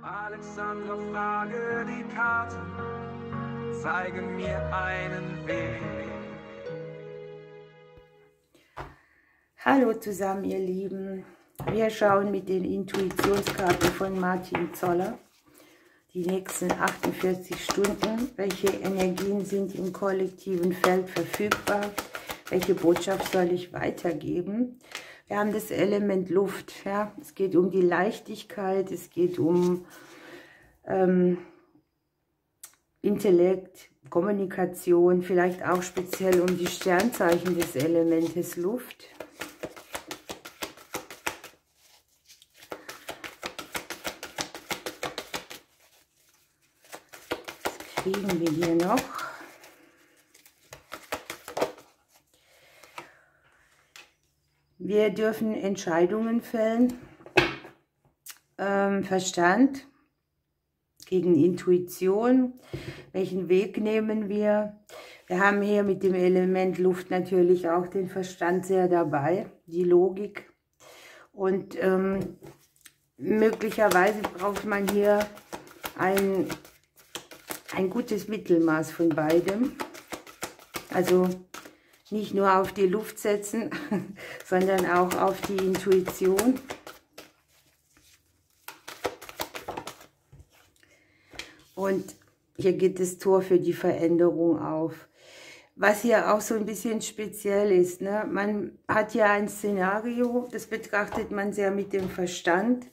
Alexandra, frage die Karten, zeigen mir einen Weg. Hallo zusammen, ihr Lieben. Wir schauen mit den Intuitionskarten von Martin Zoller die nächsten 48 Stunden. Welche Energien sind im kollektiven Feld verfügbar? Welche Botschaft soll ich weitergeben? Wir haben das Element Luft. Ja? Es geht um die Leichtigkeit, es geht um Intellekt, Kommunikation, vielleicht auch speziell um die Sternzeichen des Elementes Luft. Was kriegen wir hier noch? Wir dürfen Entscheidungen fällen. Verstand gegen Intuition. Welchen Weg nehmen wir? Wir haben hier mit dem Element Luft natürlich auch den Verstand sehr dabei, die Logik. Und möglicherweise braucht man hier ein gutes Mittelmaß von beidem. Also nicht nur auf die Luft setzen, sondern auch auf die Intuition. Und hier geht das Tor für die Veränderung auf. Was hier auch so ein bisschen speziell ist, ne? Man hat ja ein Szenario, das betrachtet man sehr mit dem Verstand.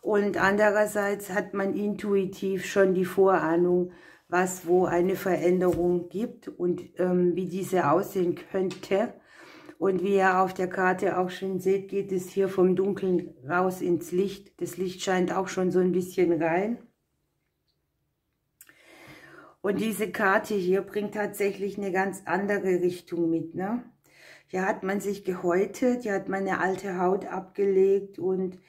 Und andererseits hat man intuitiv schon die Vorahnung, was wo eine Veränderung gibt und wie diese aussehen könnte. Und wie ihr auf der Karte auch schon seht, geht es hier vom Dunkeln raus ins Licht. Das Licht scheint auch schon so ein bisschen rein. Und diese Karte hier bringt tatsächlich eine ganz andere Richtung mit, ne? Hier hat man sich gehäutet, hier hat man eine alte Haut abgelegt und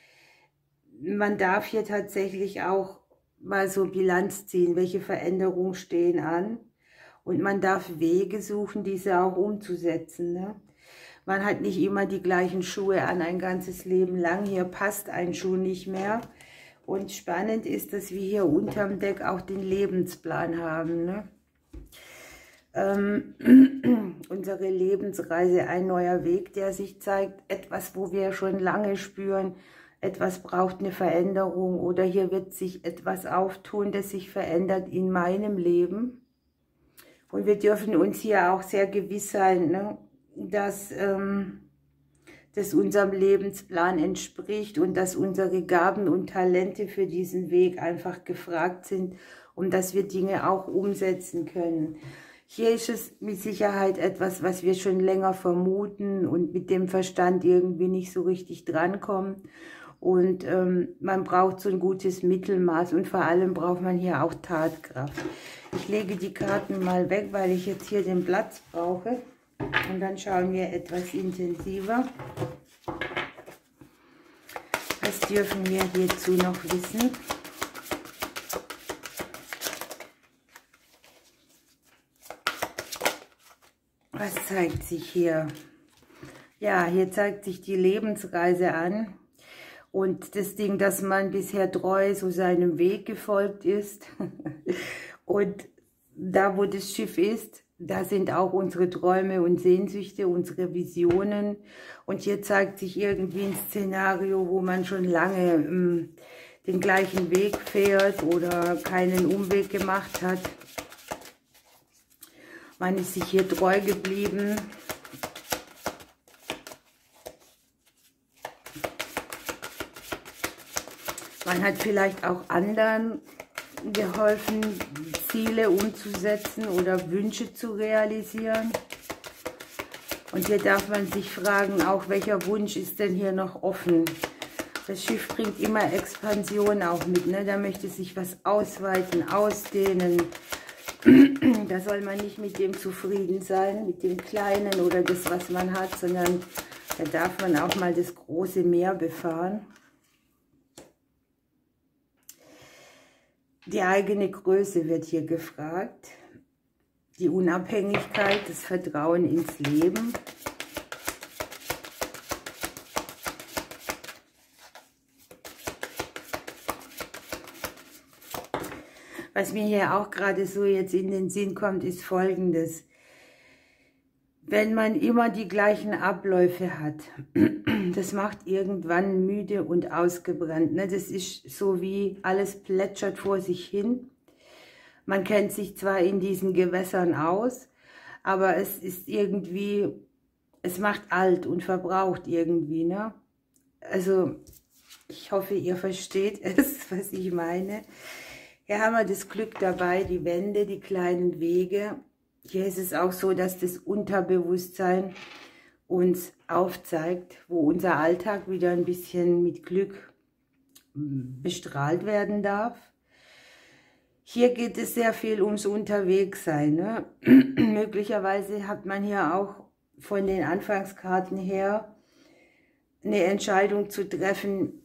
man darf hier tatsächlich auch mal so Bilanz ziehen, welche Veränderungen stehen an. Und man darf Wege suchen, diese auch umzusetzen, ne? Man hat nicht immer die gleichen Schuhe an, ein ganzes Leben lang. Hier passt ein Schuh nicht mehr. Und spannend ist, dass wir hier unterm Deck auch den Lebensplan haben, ne? Unsere Lebensreise, ein neuer Weg, der sich zeigt. Etwas, wo wir schon lange spüren, etwas braucht eine Veränderung oder hier wird sich etwas auftun, das sich verändert in meinem Leben. Und wir dürfen uns hier auch sehr gewiss sein, ne, dass das unserem Lebensplan entspricht und dass unsere Gaben und Talente für diesen Weg einfach gefragt sind, um dass wir Dinge auch umsetzen können. Hier ist es mit Sicherheit etwas, was wir schon länger vermuten und mit dem Verstand irgendwie nicht so richtig drankommen. Und man braucht so ein gutes Mittelmaß und vor allem braucht man hier auch Tatkraft. Ich lege die Karten mal weg, weil ich jetzt hier den Platz brauche. Und dann schauen wir etwas intensiver. Was dürfen wir hierzu noch wissen? Was zeigt sich hier? Ja, hier zeigt sich die Lebensreise an. Und das Ding, dass man bisher treu so seinem Weg gefolgt ist. Und da, wo das Schiff ist, da sind auch unsere Träume und Sehnsüchte, unsere Visionen. Und hier zeigt sich irgendwie ein Szenario, wo man schon lange den gleichen Weg fährt oder keinen Umweg gemacht hat. Man ist sich hier treu geblieben. Man hat vielleicht auch anderen geholfen, Ziele umzusetzen oder Wünsche zu realisieren. Und hier darf man sich fragen, auch welcher Wunsch ist denn hier noch offen? Das Schiff bringt immer Expansion auch mit, ne? Da möchte sich was ausweiten, ausdehnen. Da soll man nicht mit dem zufrieden sein, mit dem Kleinen oder das, was man hat, sondern da darf man auch mal das große Meer befahren. Die eigene Größe wird hier gefragt, die Unabhängigkeit, das Vertrauen ins Leben. Was mir hier auch gerade so jetzt in den Sinn kommt, ist Folgendes. Wenn man immer die gleichen Abläufe hat, das macht irgendwann müde und ausgebrannt. Ne? Das ist so wie alles plätschert vor sich hin. Man kennt sich zwar in diesen Gewässern aus, aber es ist irgendwie, es macht alt und verbraucht irgendwie. Ne? Also ich hoffe, ihr versteht es, was ich meine. Hier haben wir das Glück dabei, die Wände, die kleinen Wege. Hier ist es auch so, dass das Unterbewusstsein uns aufzeigt, wo unser Alltag wieder ein bisschen mit Glück bestrahlt werden darf. Hier geht es sehr viel ums Unterwegssein. Ne? Möglicherweise hat man hier auch von den Anfangskarten her eine Entscheidung zu treffen.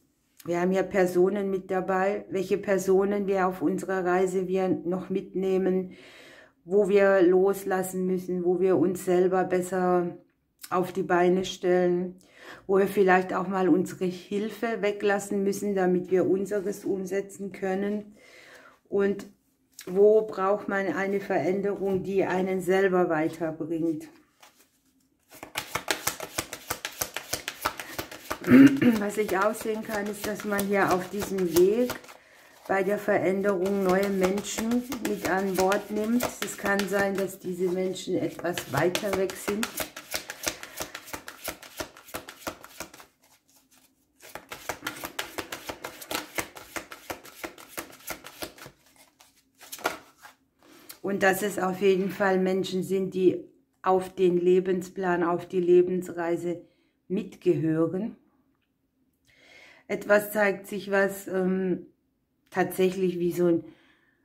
Wir haben hier Personen mit dabei, welche Personen wir auf unserer Reise wir noch mitnehmen, wo wir loslassen müssen, wo wir uns selber besser auf die Beine stellen, wo wir vielleicht auch mal unsere Hilfe weglassen müssen, damit wir unseres umsetzen können. Und wo braucht man eine Veränderung, die einen selber weiterbringt? Was ich auch sehen kann, ist, dass man hier auf diesem Weg bei der Veränderung neue Menschen mit an Bord nimmt. Es kann sein, dass diese Menschen etwas weiter weg sind. Und dass es auf jeden Fall Menschen sind, die auf den Lebensplan, auf die Lebensreise mitgehören. Etwas zeigt sich, was tatsächlich wie so ein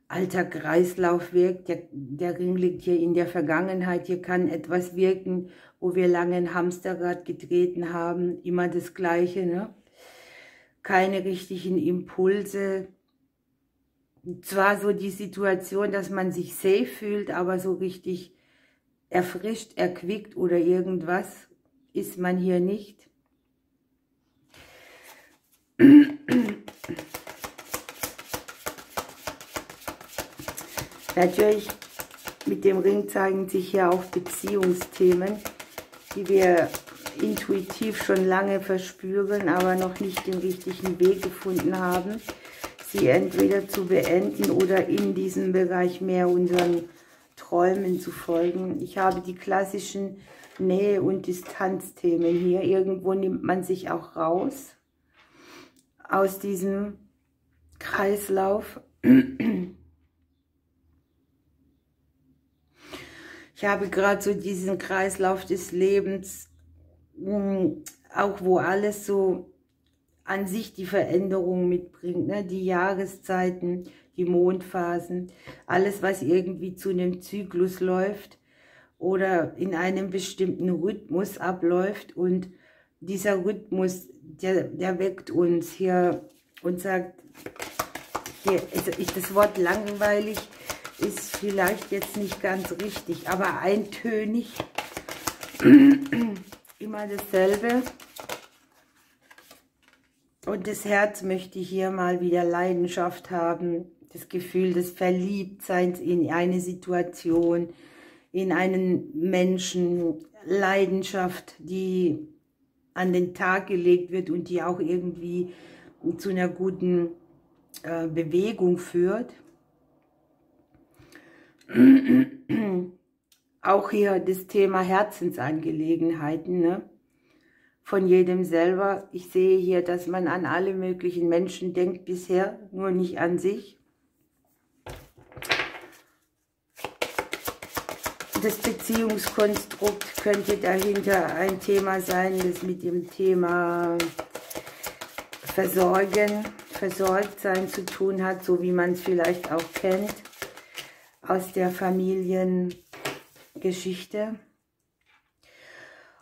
alter Kreislauf wirkt. Der Ring liegt hier in der Vergangenheit. Hier kann etwas wirken, wo wir lange ein Hamsterrad getreten haben. Immer das Gleiche, ne? Keine richtigen Impulse. Zwar so die Situation, dass man sich safe fühlt, aber so richtig erfrischt, erquickt oder irgendwas ist man hier nicht. Natürlich, mit dem Ring zeigen sich ja auch Beziehungsthemen, die wir intuitiv schon lange verspüren, aber noch nicht den richtigen Weg gefunden haben, sie entweder zu beenden oder in diesem Bereich mehr unseren Träumen zu folgen. Ich habe die klassischen Nähe- und Distanzthemen hier. Irgendwo nimmt man sich auch raus aus diesem Kreislauf. Ich habe gerade so diesen Kreislauf des Lebens, auch wo alles so an sich die Veränderung mitbringt, ne? Die Jahreszeiten, die Mondphasen, alles, was irgendwie zu einem Zyklus läuft oder in einem bestimmten Rhythmus abläuft. Und dieser Rhythmus, der weckt uns hier und sagt, hier, das Wort langweilig ist vielleicht jetzt nicht ganz richtig, aber eintönig, immer dasselbe. Und das Herz möchte hier mal wieder Leidenschaft haben, das Gefühl des Verliebtseins in eine Situation, in einen Menschen, Leidenschaft, die an den Tag gelegt wird und die auch irgendwie zu einer guten Bewegung führt. Auch hier das Thema Herzensangelegenheiten, ne? Von jedem selber. Ich sehe hier, dass man an alle möglichen Menschen denkt bisher, nur nicht an sich. Das Beziehungskonstrukt könnte dahinter ein Thema sein, das mit dem Thema Versorgen, Versorgtsein zu tun hat, so wie man es vielleicht auch kennt aus der Familiengeschichte.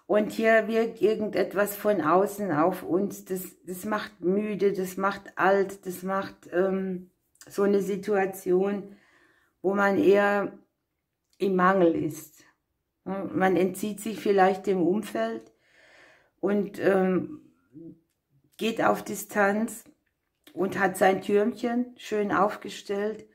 Und hier wirkt irgendetwas von außen auf uns, das macht müde, das macht alt, das macht so eine Situation, wo man eher im Mangel ist. Man entzieht sich vielleicht dem Umfeld und geht auf Distanz und hat sein Türmchen schön aufgestellt,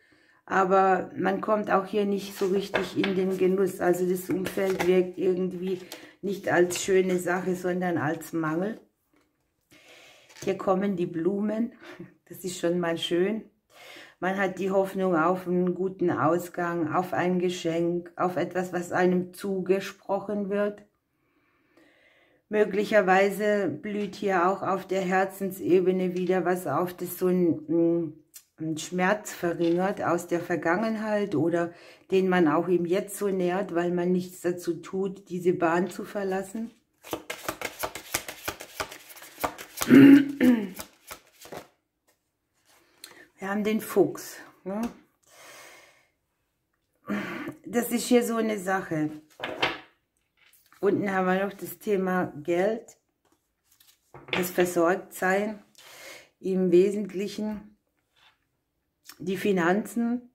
aber man kommt auch hier nicht so richtig in den Genuss. Also das Umfeld wirkt irgendwie nicht als schöne Sache, sondern als Mangel. Hier kommen die Blumen, das ist schon mal schön. Man hat die Hoffnung auf einen guten Ausgang, auf ein Geschenk, auf etwas, was einem zugesprochen wird. Möglicherweise blüht hier auch auf der Herzensebene wieder was auf, das so einen Schmerz verringert aus der Vergangenheit oder den man auch im Jetzt so nährt, weil man nichts dazu tut, diese Bahn zu verlassen. Wir haben den Fuchs. Ne? Das ist hier so eine Sache. Unten haben wir noch das Thema Geld, das Versorgtsein, im Wesentlichen die Finanzen.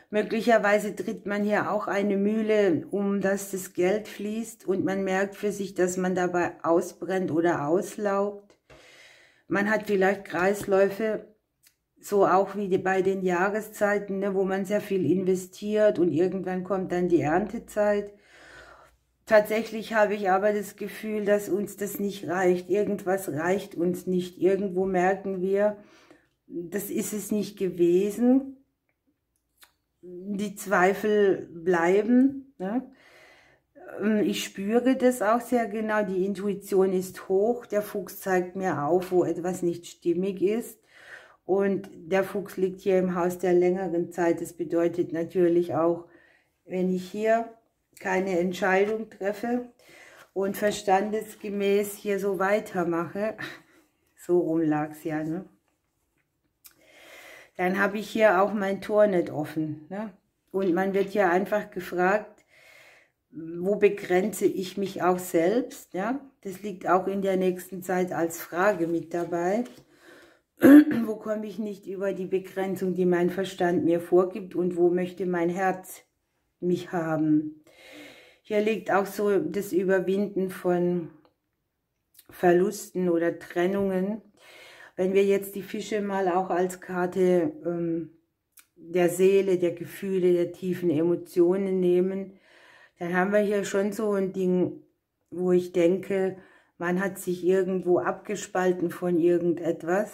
Möglicherweise tritt man hier auch eine Mühle, um dass das Geld fließt und man merkt für sich, dass man dabei ausbrennt oder auslaugt. Man hat vielleicht Kreisläufe, so auch wie bei den Jahreszeiten, ne, wo man sehr viel investiert und irgendwann kommt dann die Erntezeit. Tatsächlich habe ich aber das Gefühl, dass uns das nicht reicht. Irgendwas reicht uns nicht. Irgendwo merken wir, das ist es nicht gewesen. Die Zweifel bleiben. Ne? Ich spüre das auch sehr genau. Die Intuition ist hoch. Der Fuchs zeigt mir auf, wo etwas nicht stimmig ist. Und der Fuchs liegt hier im Haus der längeren Zeit. Das bedeutet natürlich auch, wenn ich hier keine Entscheidung treffe und verstandesgemäß hier so weitermache, so rum lag es ja, ne? Dann habe ich hier auch mein Tor nicht offen. Ne? Und man wird hier einfach gefragt, wo begrenze ich mich auch selbst? Ja? Das liegt auch in der nächsten Zeit als Frage mit dabei. Wo komme ich nicht über die Begrenzung, die mein Verstand mir vorgibt und wo möchte mein Herz mich haben? Hier liegt auch so das Überwinden von Verlusten oder Trennungen. Wenn wir jetzt die Fische mal auch als Karte der Seele, der Gefühle, der tiefen Emotionen nehmen, dann haben wir hier schon so ein Ding, wo ich denke, man hat sich irgendwo abgespalten von irgendetwas.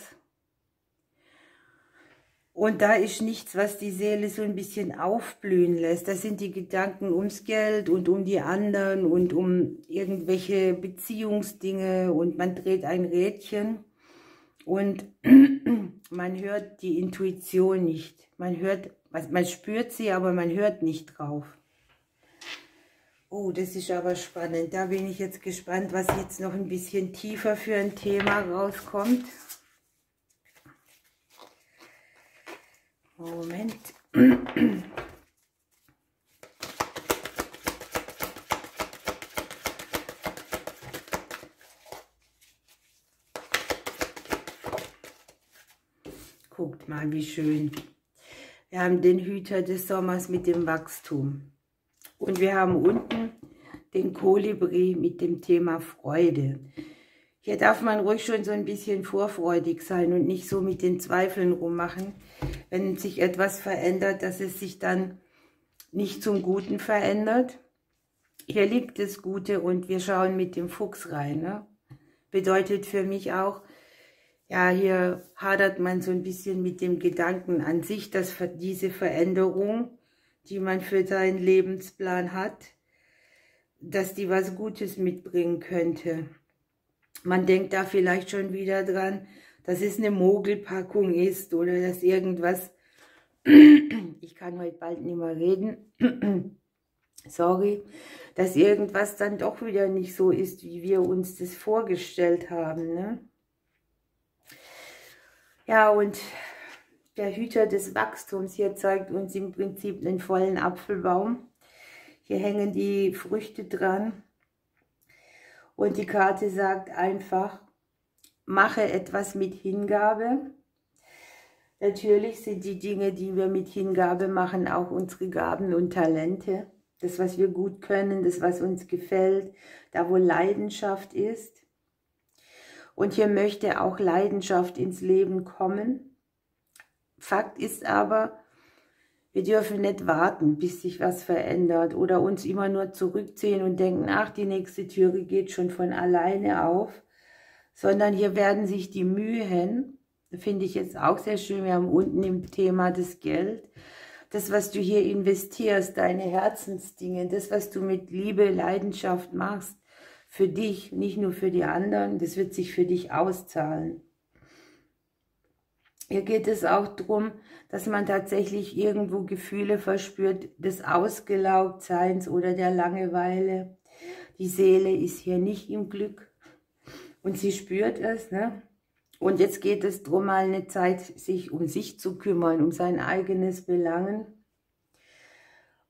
Und da ist nichts, was die Seele so ein bisschen aufblühen lässt. Das sind die Gedanken ums Geld und um die anderen und um irgendwelche Beziehungsdinge und man dreht ein Rädchen und man hört die Intuition nicht. Man spürt sie, aber man hört nicht drauf. Oh, das ist aber spannend. Da bin ich jetzt gespannt, was jetzt noch ein bisschen tiefer für ein Thema rauskommt. Moment. Guckt mal, wie schön. Wir haben den Hüter des Sommers mit dem Wachstum. Und wir haben unten den Kolibri mit dem Thema Freude. Hier darf man ruhig schon so ein bisschen vorfreudig sein und nicht so mit den Zweifeln rummachen, wenn sich etwas verändert, dass es sich dann nicht zum Guten verändert. Hier liegt das Gute und wir schauen mit dem Fuchs rein. Ne? Bedeutet für mich auch, ja, hier hadert man so ein bisschen mit dem Gedanken an sich, dass diese Veränderung, die man für seinen Lebensplan hat, dass die was Gutes mitbringen könnte. Man denkt da vielleicht schon wieder dran, dass es eine Mogelpackung ist oder dass irgendwas, ich kann heute bald nicht mehr reden, sorry, dass irgendwas dann doch wieder nicht so ist, wie wir uns das vorgestellt haben. Ne? Ja, und der Hüter des Wachstums hier zeigt uns im Prinzip einen vollen Apfelbaum. Hier hängen die Früchte dran. Und die Karte sagt einfach, mache etwas mit Hingabe. Natürlich sind die Dinge, die wir mit Hingabe machen, auch unsere Gaben und Talente. Das, was wir gut können, das, was uns gefällt, da wo Leidenschaft ist. Und hier möchte auch Leidenschaft ins Leben kommen. Fakt ist aber, Wir dürfen nicht warten, bis sich was verändert oder uns immer nur zurückziehen und denken, ach, die nächste Türe geht schon von alleine auf, sondern hier werden sich die Mühen, finde ich jetzt auch sehr schön, wir haben unten im Thema das Geld, das, was du hier investierst, deine Herzensdinge, das, was du mit Liebe, Leidenschaft machst, für dich, nicht nur für die anderen, das wird sich für dich auszahlen. Hier geht es auch darum, dass man tatsächlich irgendwo Gefühle verspürt des Ausgelaugtseins oder der Langeweile. Die Seele ist hier nicht im Glück und sie spürt es, ne? Und jetzt geht es darum, mal eine Zeit, sich um sich zu kümmern, um sein eigenes Belangen.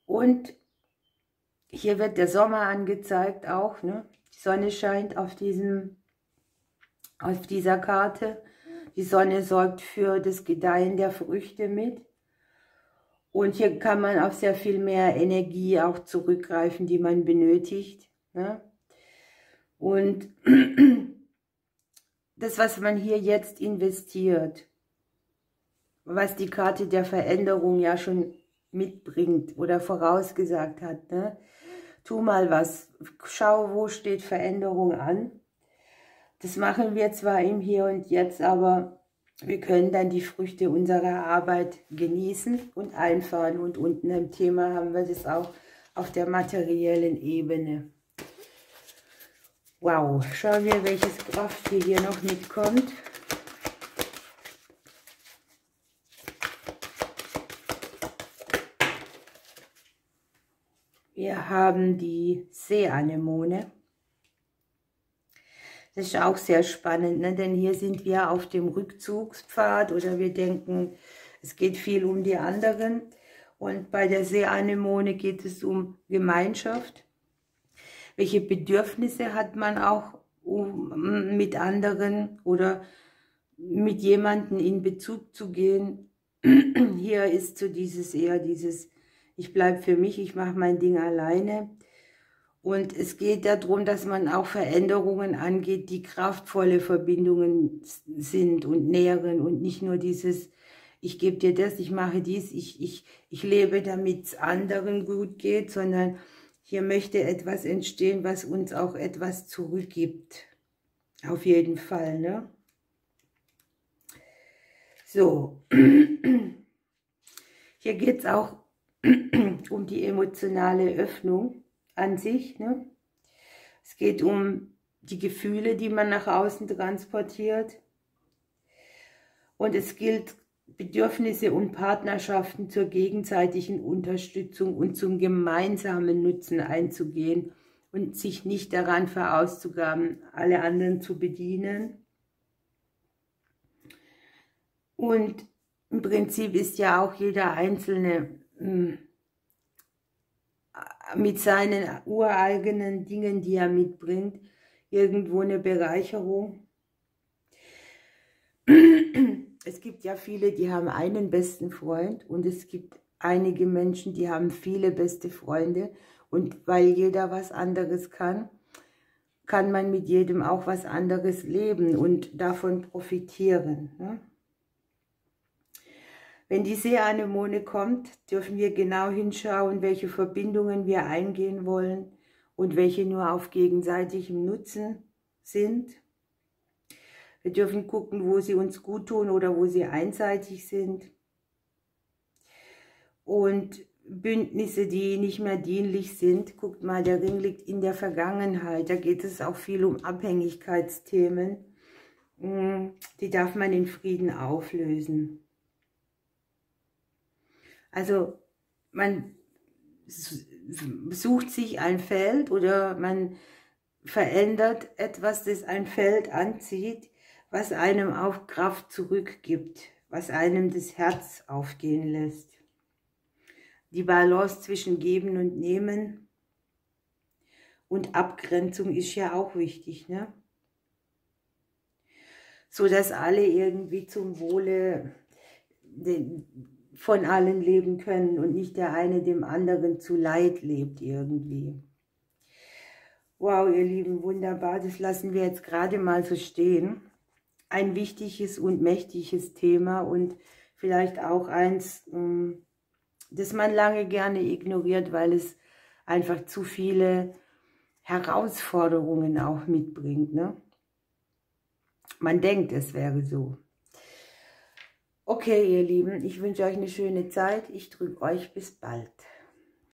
Und hier wird der Sommer angezeigt auch, ne? Die Sonne scheint auf dieser Karte. Die Sonne sorgt für das Gedeihen der Früchte mit. Und hier kann man auf sehr viel mehr Energie auch zurückgreifen, die man benötigt, ne? Und das, was man hier jetzt investiert, was die Karte der Veränderung ja schon mitbringt oder vorausgesagt hat, ne? Tu mal was, schau, wo steht Veränderung an. Das machen wir zwar im Hier und Jetzt, aber wir können dann die Früchte unserer Arbeit genießen und einfahren. Und unten im Thema haben wir das auch auf der materiellen Ebene. Wow, schauen wir, welches Krafttier hier noch mitkommt. Wir haben die Seeanemone. Das ist auch sehr spannend, ne? Denn hier sind wir auf dem Rückzugspfad oder wir denken, es geht viel um die anderen. Und bei der Seeanemone geht es um Gemeinschaft. Welche Bedürfnisse hat man auch, um mit anderen oder mit jemandem in Bezug zu gehen? Hier ist so eher dieses, ich bleibe für mich, ich mache mein Ding alleine. Und es geht darum, dass man auch Veränderungen angeht, die kraftvolle Verbindungen sind und nähren und nicht nur dieses, ich gebe dir das, ich mache dies, ich lebe, damit es anderen gut geht, sondern hier möchte etwas entstehen, was uns auch etwas zurückgibt. Auf jeden Fall, ne? So. Hier geht es auch um die emotionale Öffnung an sich, ne? Es geht um die Gefühle, die man nach außen transportiert. Und es gilt, Bedürfnisse und Partnerschaften zur gegenseitigen Unterstützung und zum gemeinsamen Nutzen einzugehen und sich nicht daran verauszugaben, alle anderen zu bedienen. Und im Prinzip ist ja auch jeder Einzelne mit seinen ureigenen Dingen, die er mitbringt, irgendwo eine Bereicherung. Es gibt ja viele, die haben einen besten Freund und es gibt einige Menschen, die haben viele beste Freunde. Und weil jeder was anderes kann, kann man mit jedem auch was anderes leben und davon profitieren, ne? Wenn die Seeanemone kommt, dürfen wir genau hinschauen, welche Verbindungen wir eingehen wollen und welche nur auf gegenseitigem Nutzen sind. Wir dürfen gucken, wo sie uns gut tun oder wo sie einseitig sind. Und Bündnisse, die nicht mehr dienlich sind, guckt mal, der Ring liegt in der Vergangenheit. Da geht es auch viel um Abhängigkeitsthemen. Die darf man in Frieden auflösen. Also man sucht sich ein Feld oder man verändert etwas, das ein Feld anzieht, was einem auch Kraft zurückgibt, was einem das Herz aufgehen lässt. Die Balance zwischen Geben und Nehmen und Abgrenzung ist ja auch wichtig, ne? So dass alle irgendwie zum Wohle von allen leben können und nicht der eine dem anderen zu Leid lebt irgendwie. Wow, ihr Lieben, wunderbar, das lassen wir jetzt gerade mal so stehen. Ein wichtiges und mächtiges Thema und vielleicht auch eins, das man lange gerne ignoriert, weil es einfach zu viele Herausforderungen auch mitbringt, ne? Man denkt, es wäre so. Okay, ihr Lieben, ich wünsche euch eine schöne Zeit. Ich drücke euch bis bald.